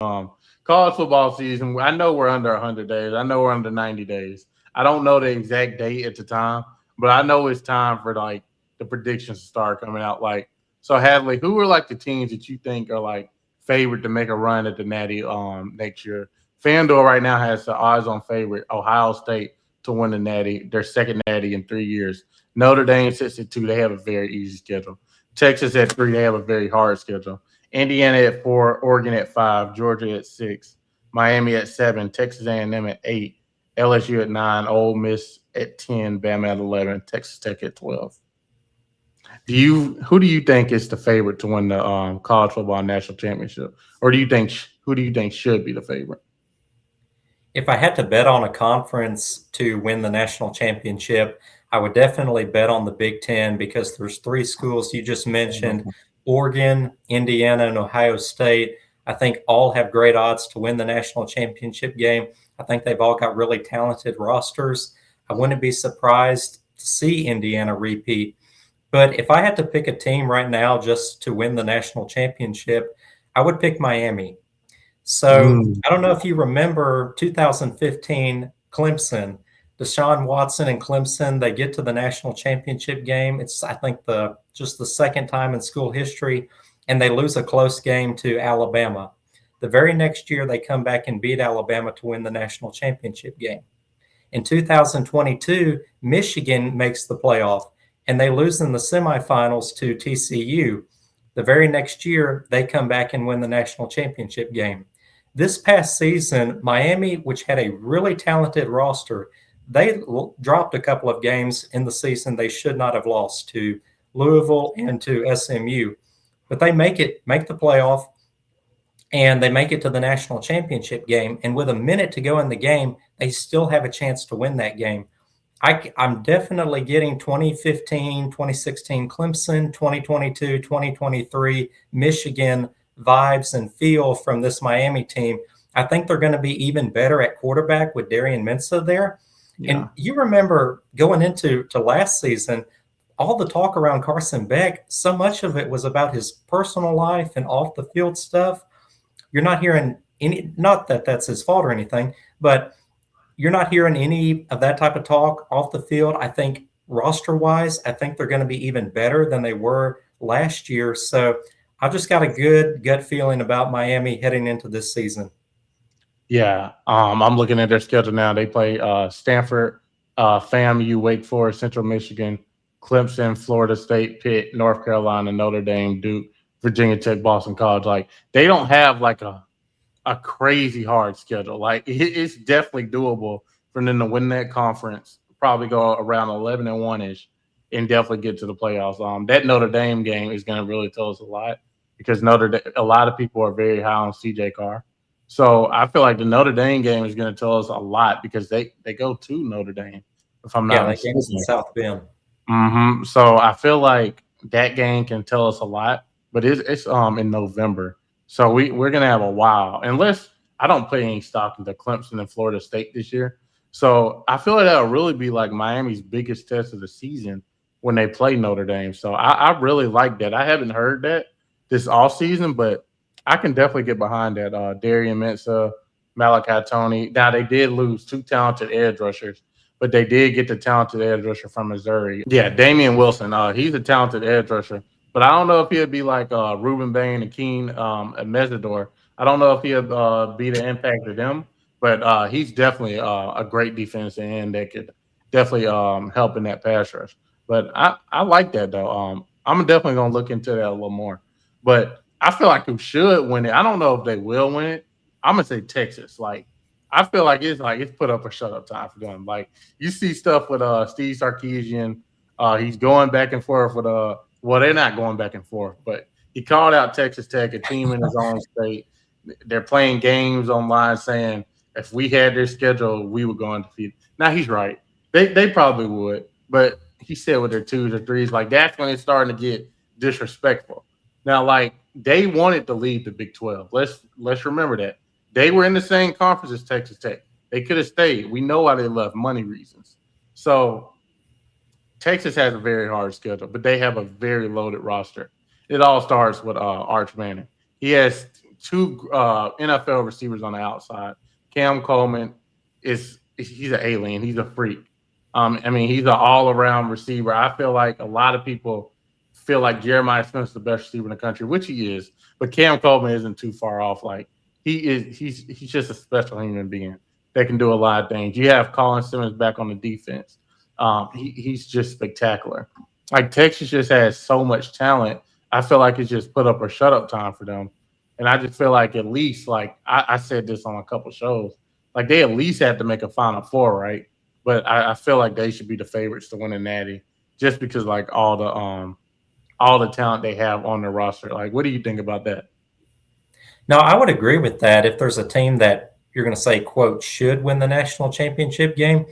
College football season. I know we're under 100 days. I know we're under 90 days. I don't know the exact date at the time, but I know it's time for like the predictions to start coming out. Like, so Hadley, who are like the teams that you think are like favored to make a run at the Natty next year? FanDuel right now has the odds on favorite Ohio State to win the Natty, their second Natty in 3 years. Notre Dame sits at two. They have a very easy schedule. Texas at three. They have a very hard schedule. Indiana at four, Oregon at five, Georgia at six, Miami at seven, Texas A&M at eight, LSU at nine, Ole Miss at 10, Bama at 11, Texas Tech at 12. Who do you think is the favorite to win the college football national championship, or who do you think should be the favorite? If I had to bet on a conference to win the national championship, I would definitely bet on the Big Ten because there's three schools you just mentioned, Oregon, Indiana, and Ohio State. I think all have great odds to win the national championship game. I think they've all got really talented rosters. I wouldn't be surprised to see Indiana repeat. But if I had to pick a team right now just to win the national championship, I would pick Miami. So Mm. I don't know if you remember 2015 Clemson, Deshaun Watson and Clemson, they get to the national championship game. It's, I think, just the second time in school history, and they lose a close game to Alabama. The very next year, they come back and beat Alabama to win the national championship game. In 2022, Michigan makes the playoff, and they lose in the semifinals to TCU. The very next year, they come back and win the national championship game. This past season, Miami, which had a really talented roster, they dropped a couple of games in the season they should not have lost to Louisville and to SMU. But they make the playoff, and they make it to the national championship game. And with a minute to go in the game, they still have a chance to win that game. I'm definitely getting 2015, 2016 Clemson, 2022, 2023 Michigan vibes and feel from this Miami team. I think they're going to be even better at quarterback with Darian Mensah there. Yeah. And you remember going into last season, all the talk around Carson Beck, so much of it was about his personal life and off the field stuff. You're not hearing any, not that that's his fault or anything, but you're not hearing any of that type of talk off the field. I think roster-wise, I think they're going to be even better than they were last year. So I've just got a good gut feeling about Miami heading into this season. Yeah, I'm looking at their schedule now. They play Stanford, FAMU, Wake Forest, Central Michigan, Clemson, Florida State, Pitt, North Carolina, Notre Dame, Duke, Virginia Tech, Boston College. Like, they don't have like a crazy hard schedule. Like, it's definitely doable for them to win that conference, probably go around 11-1 ish, and definitely get to the playoffs. That Notre Dame game is going to really tell us a lot because a lot of people are very high on CJ Carr. So I feel like the Notre Dame game is going to tell us a lot because they go to Notre Dame, if I'm not that game's in mistaken. South Bend. So I feel like that game can tell us a lot, but it's in November, so we're gonna have a while unless I don't put any stock into Clemson and Florida State this year. So I feel like that'll really be like Miami's biggest test of the season when they play Notre Dame. So I really like that. I haven't heard that this all season, but I can definitely get behind that. Darian Mensah, Malachi Tony. Now they did lose two talented edge rushers, but they did get the talented edge rusher from Missouri. Yeah, Damian Wilson. He's a talented edge rusher, but I don't know if he'll be like Ruben Bain and Keen and Mesidor. I don't know if he'll be the impact of them, but he's definitely a great defensive end that could definitely help in that pass rush. But I like that though. I'm definitely gonna look into that a little more. But I feel like who should win it. I don't know if they will win it. I'm gonna say Texas. Like, I feel like it's put up or shut up time for them. Like, you see stuff with Steve Sarkisian. He's going back and forth with well, they're not going back and forth, but he called out Texas Tech, a team in his own state. They're playing games online saying if we had their schedule, we would go undefeated. Now he's right. They probably would, but he said with their twos or threes, like that's when it's starting to get disrespectful. Now, like they wanted to leave the Big 12. Let's remember that. They were in the same conference as Texas Tech. They could have stayed. We know why they left, money reasons. So Texas has a very hard schedule, but they have a very loaded roster. It all starts with Arch Manning. He has two NFL receivers on the outside. Cam Coleman he's an alien. He's a freak. I mean, he's an all-around receiver. I feel like a lot of people feel like Jeremiah Smith's the best receiver in the country, which he is. But Cam Coleman isn't too far off. Like he's just a special human being that can do a lot of things. You have Colin Simmons back on the defense. He's just spectacular. Like Texas just has so much talent. I feel like it's just put up or shut up time for them. And I just feel like at least, like I said this on a couple shows, like they at least have to make a Final Four, right? But I feel like they should be the favorites to win a Natty, just because like all the talent they have on their roster. Like, what do you think about that? No, I would agree with that. If there's a team that you're going to say, quote, should win the national championship game,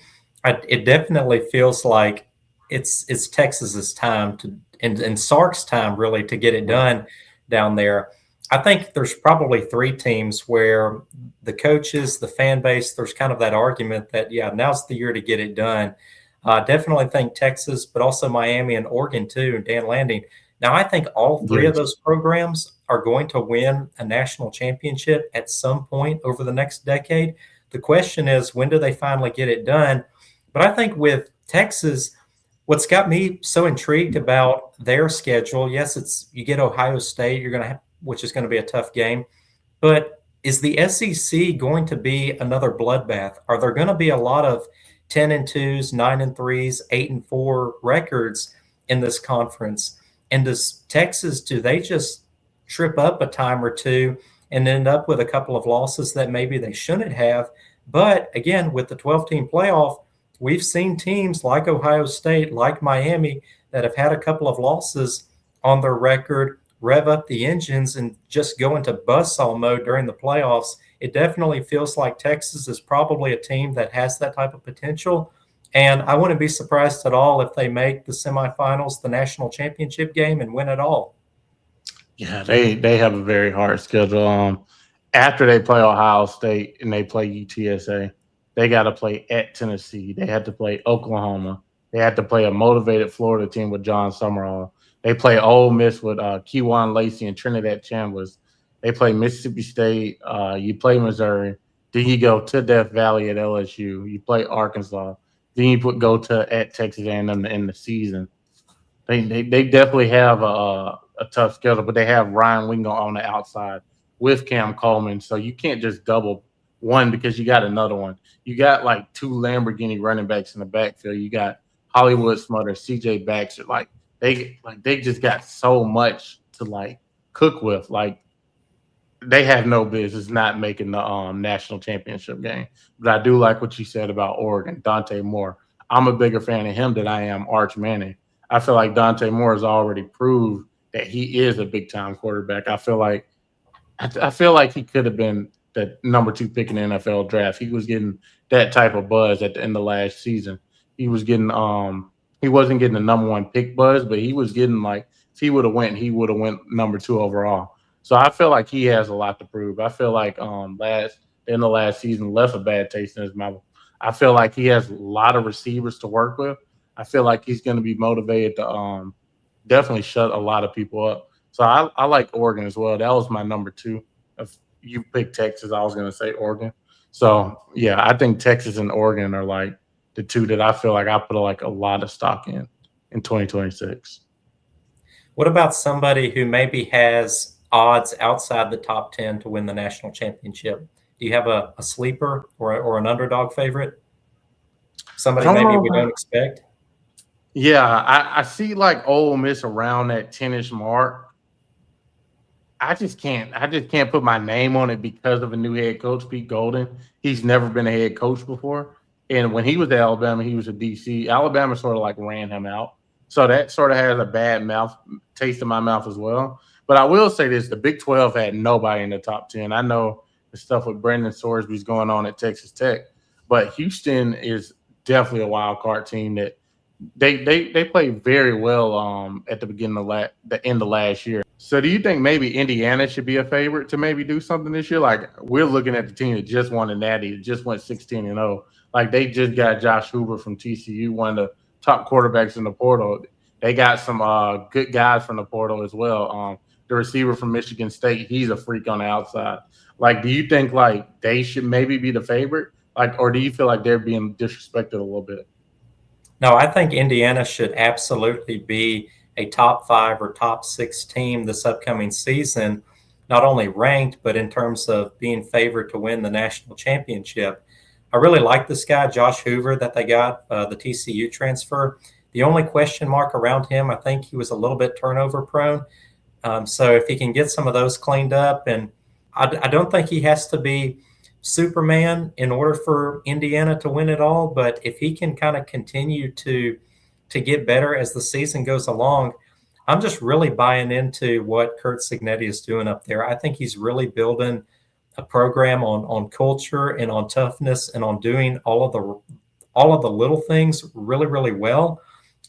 it definitely feels like it's Texas's time to and Sark's time really to get it done down there. I think there's probably three teams where the coaches, the fan base, there's kind of that argument that, yeah, now's the year to get it done. Definitely think Texas, but also Miami and Oregon too, Dan Landing. Now, I think all three of those programs are going to win a national championship at some point over the next decade. The question is, when do they finally get it done? But I think with Texas, what's got me so intrigued about their schedule, yes, you get Ohio State, you're going to have, which is going to be a tough game, but is the SEC going to be another bloodbath? Are there going to be a lot of 10-2s, 9-3s, 8-4 records in this conference? And does Texas, do they just trip up a time or two and end up with a couple of losses that maybe they shouldn't have? But again, with the 12-team playoff, we've seen teams like Ohio State, like Miami, that have had a couple of losses on their record, rev up the engines and just go into buzzsaw mode during the playoffs. It definitely feels like Texas is probably a team that has that type of potential. And I wouldn't be surprised at all if they make the semifinals, the national championship game, and win it all. Yeah, they have a very hard schedule. After they play Ohio State and they play UTSA, they got to play at Tennessee. They had to play Oklahoma. They had to play a motivated Florida team with John Summerall. They play Ole Miss with Kejuan Lacey and Trinidad Chambers. They play Mississippi State. You play Missouri. Then you go to Death Valley at LSU. You play Arkansas. Then you go to at Texas A&M to end the season. They definitely have a tough schedule, but they have Ryan Wingo on the outside with Cam Coleman. So you can't just double one because you got another one. You got like two Lamborghini running backs in the backfield. You got Hollywood Smutter, CJ Baxter. Like they just got so much to like cook with. Like they have no business not making the national championship game. But I do like what you said about Oregon, Dante Moore. I'm a bigger fan of him than I am Arch Manning. I feel like Dante Moore has already proved that he is a big time quarterback. I feel like he could have been the number 2 pick in the NFL draft. He was getting that type of buzz at the end of last season. He was getting he wasn't getting the number 1 pick buzz, but he was getting like if he would have went number 2 overall. So I feel like he has a lot to prove. I feel like in the last season left a bad taste in his mouth. I feel like he has a lot of receivers to work with. I feel like he's going to be motivated to definitely shut a lot of people up. So I like Oregon as well. That was my number 2. If you picked Texas, I was going to say Oregon. So, yeah, I think Texas and Oregon are like the 2 that I feel like I put like a lot of stock in 2026. What about somebody who maybe has odds outside the top 10 to win the national championship? Do you have a sleeper or an underdog favorite? Somebody maybe we don't expect? Yeah, I see like Ole Miss around that 10-ish mark. I just can't put my name on it because of a new head coach, Pete Golden. He's never been a head coach before. And when he was at Alabama, he was a DC. Alabama sort of like ran him out. So that sort of has a bad taste in my mouth as well. But I will say this, the Big 12 had nobody in the top 10. I know the stuff with Brendan Sorsby's going on at Texas Tech, but Houston is definitely a wild card team that they played very well at the beginning of the end of last year. So do you think maybe Indiana should be a favorite to maybe do something this year? Like we're looking at the team that just won the Natty, that just went 16-0. Like they just got Josh Hoover from TCU, one of the top quarterbacks in the portal. They got some good guys from the portal as well. the receiver from Michigan State, he's a freak on the outside. Like, do you think like they should maybe be the favorite? Like, or do you feel like they're being disrespected a little bit? No, I think Indiana should absolutely be a top 5 or top 6 team this upcoming season, not only ranked, but in terms of being favored to win the national championship. I really like this guy, Josh Hoover, that they got, the TCU transfer. The only question mark around him, I think he was a little bit turnover prone. So if he can get some of those cleaned up, and I don't think he has to be Superman in order for Indiana to win it all, but if he can kind of continue to get better as the season goes along, I'm just really buying into what Kurt Cignetti is doing up there. I think he's really building a program on culture and on toughness and on doing all of the little things really, really well.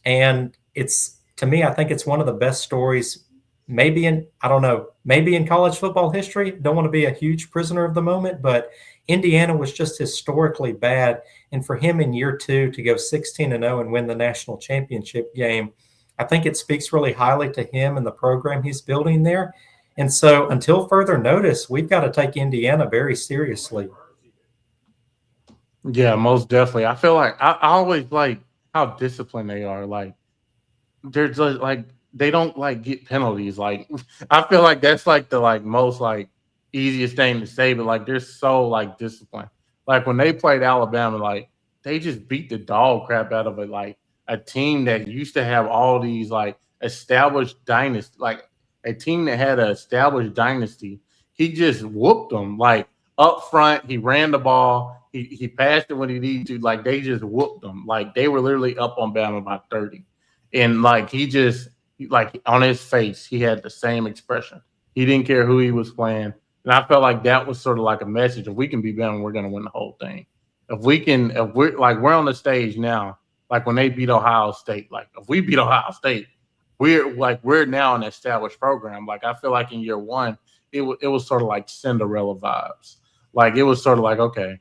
And it's, to me, I think it's one of the best stories maybe in, I don't know, maybe in college football history. Don't want to be a huge prisoner of the moment, but Indiana was just historically bad. And for him in year 2 to go 16-0 and win the national championship game, I think it speaks really highly to him and the program he's building there. And so until further notice, we've got to take Indiana very seriously. Yeah, most definitely. I feel like I always like how disciplined they are. Like, they're just like they don't like get penalties. Like, I feel like that's like the like most like easiest thing to say, but like they're so like disciplined. Like when they played Alabama, like they just beat the dog crap out of it. Like a team that used to have all these like established dynasty, like a team that had an established dynasty. He just whooped them like up front. He ran the ball. He passed it when he needed to. Like they just whooped them. Like they were literally up on Bama by 30. And like he just like on his face, he had the same expression. He didn't care who he was playing. And I felt like that was sort of like a message. If we can be better, we're gonna win the whole thing. If we can, if we're like we're on the stage now, like when they beat Ohio State, like if we beat Ohio State, we're now an established program. Like I feel like in year 1, it was sort of like Cinderella vibes. Like it was sort of like, okay.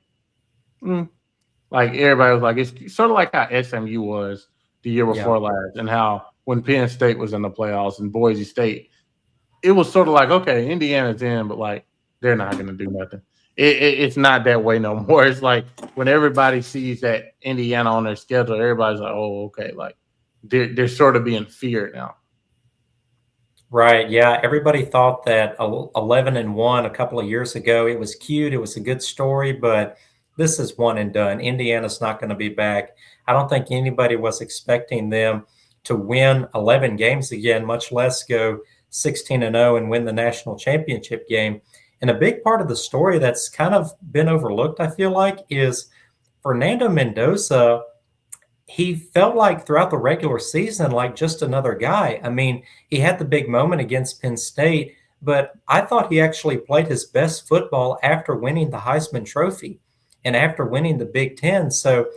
Like everybody was like, it's sort of like how SMU was the year before last, and how when Penn State was in the playoffs and Boise State, it was sort of like, okay, Indiana's in, but like they're not going to do nothing. It's not that way no more. It's like when everybody sees that Indiana on their schedule, everybody's like, oh, okay, like they're sort of being feared now. Right. Yeah. Everybody thought that 11-1 a couple of years ago, it was cute. It was a good story, but this is one and done. Indiana's not going to be back. I don't think anybody was expecting them to win 11 games again, much less go 16-0 and win the national championship game. And a big part of the story that's kind of been overlooked, I feel like, is Fernando Mendoza. He felt like throughout the regular season, like just another guy. I mean, he had the big moment against Penn State, but I thought he actually played his best football after winning the Heisman Trophy and after winning the Big Ten. So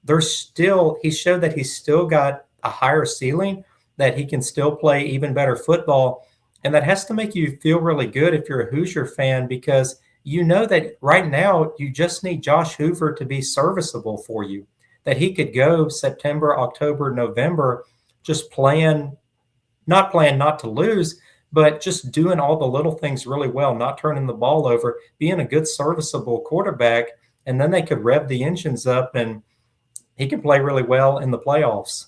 he showed that he's still got a higher ceiling, that he can still play even better football. And that has to make you feel really good if you're a Hoosier fan, because you know that right now you just need Josh Hoover to be serviceable for you, that he could go September, October, November, just not playing not to lose, but just doing all the little things really well, not turning the ball over, being a good serviceable quarterback. And then they could rev the engines up and he can play really well in the playoffs.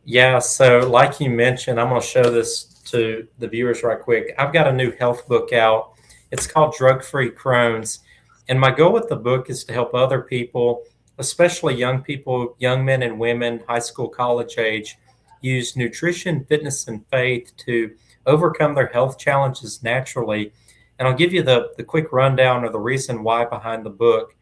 Yeah, so like you mentioned, I'm going to show this to the viewers right quick. I've got a new health book out. It's called Drug-Free Crohn's. And my goal with the book is to help other people, especially young people, young men and women, high school, college age, use nutrition, fitness, and faith to overcome their health challenges naturally. And I'll give you the quick rundown or the reason why behind the book.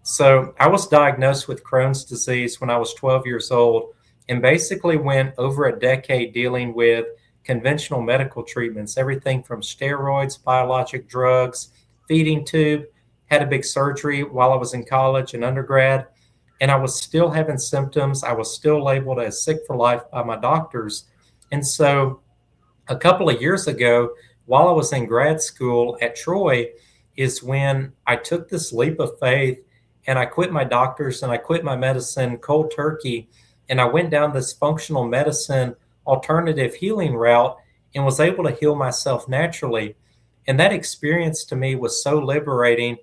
So I was diagnosed with Crohn's disease when I was 12 years old, and basically went over a decade dealing with conventional medical treatments, everything from steroids, biologic drugs, feeding tube, had a big surgery while I was in college and undergrad, and I was still having symptoms. I was still labeled as sick for life by my doctors. And so a couple of years ago, while I was in grad school at Troy, is when I took this leap of faith and I quit my doctors and I quit my medicine cold turkey. And I went down this functional medicine alternative healing route. and was able to heal myself naturally. And that experience to me was so liberating.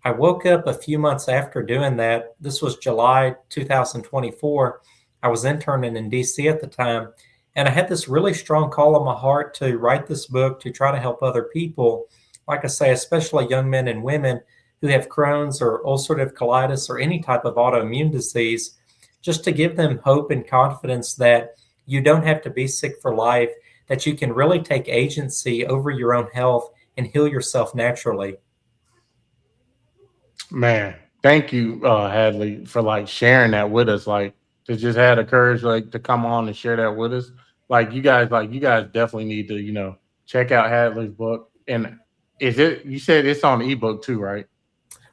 I woke up a few months after doing that. This was July 2024. I was interning in DC at the time. And I had this really strong call on my heart to write this book to try to help other people, like I say, especially young men and women who have Crohn's or ulcerative colitis or any type of autoimmune disease, just to give them hope and confidence that you don't have to be sick for life, that you can really take agency over your own health and heal yourself naturally. Man, thank you, Hadley, for like sharing that with us. Like to just have the courage like to come on and share that with us. Like you guys definitely need to, check out Hadley's book. And is it you said it's on ebook too, right?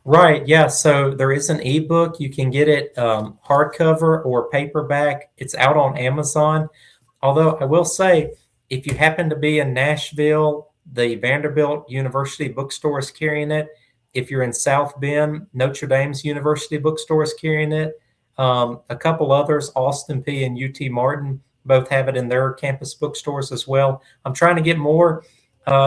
Right. Yeah. So there is an ebook. You can get it hardcover or paperback. It's out on Amazon. Although I will say, if you happen to be in Nashville, the Vanderbilt University bookstore is carrying it. If you're in South Bend, Notre Dame's University bookstore is carrying it. A couple others, Austin P and UT Martin, both have it in their campus bookstores as well. I'm trying to get more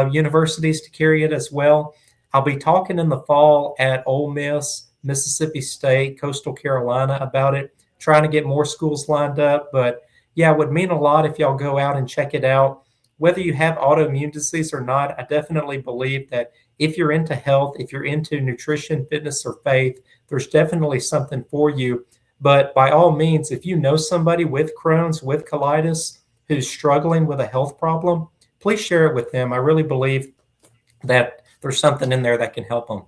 universities to carry it as well. I'll be talking in the fall at Ole Miss, Mississippi State, Coastal Carolina about it, trying to get more schools lined up. But yeah, it would mean a lot if y'all go out and check it out. Whether you have autoimmune disease or not, I definitely believe that if you're into health, if you're into nutrition, fitness, or faith, there's definitely something for you. But by all means, if you know somebody with Crohn's, with colitis, who's struggling with a health problem, please share it with them. I really believe that there's something in there that can help them.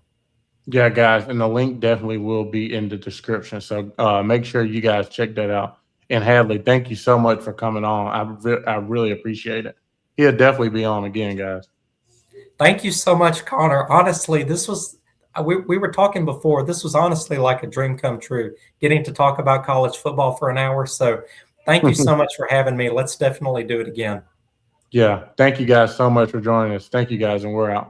Yeah, guys, and the link definitely will be in the description. So make sure you guys check that out. And Hadley, thank you so much for coming on. I really appreciate it. He'll definitely be on again, guys. Thank you so much, Connor. Honestly, this was, we were talking before, this was honestly like a dream come true, getting to talk about college football for an hour. So thank you so much for having me. Let's definitely do it again. Yeah, thank you guys so much for joining us. Thank you guys, and we're out.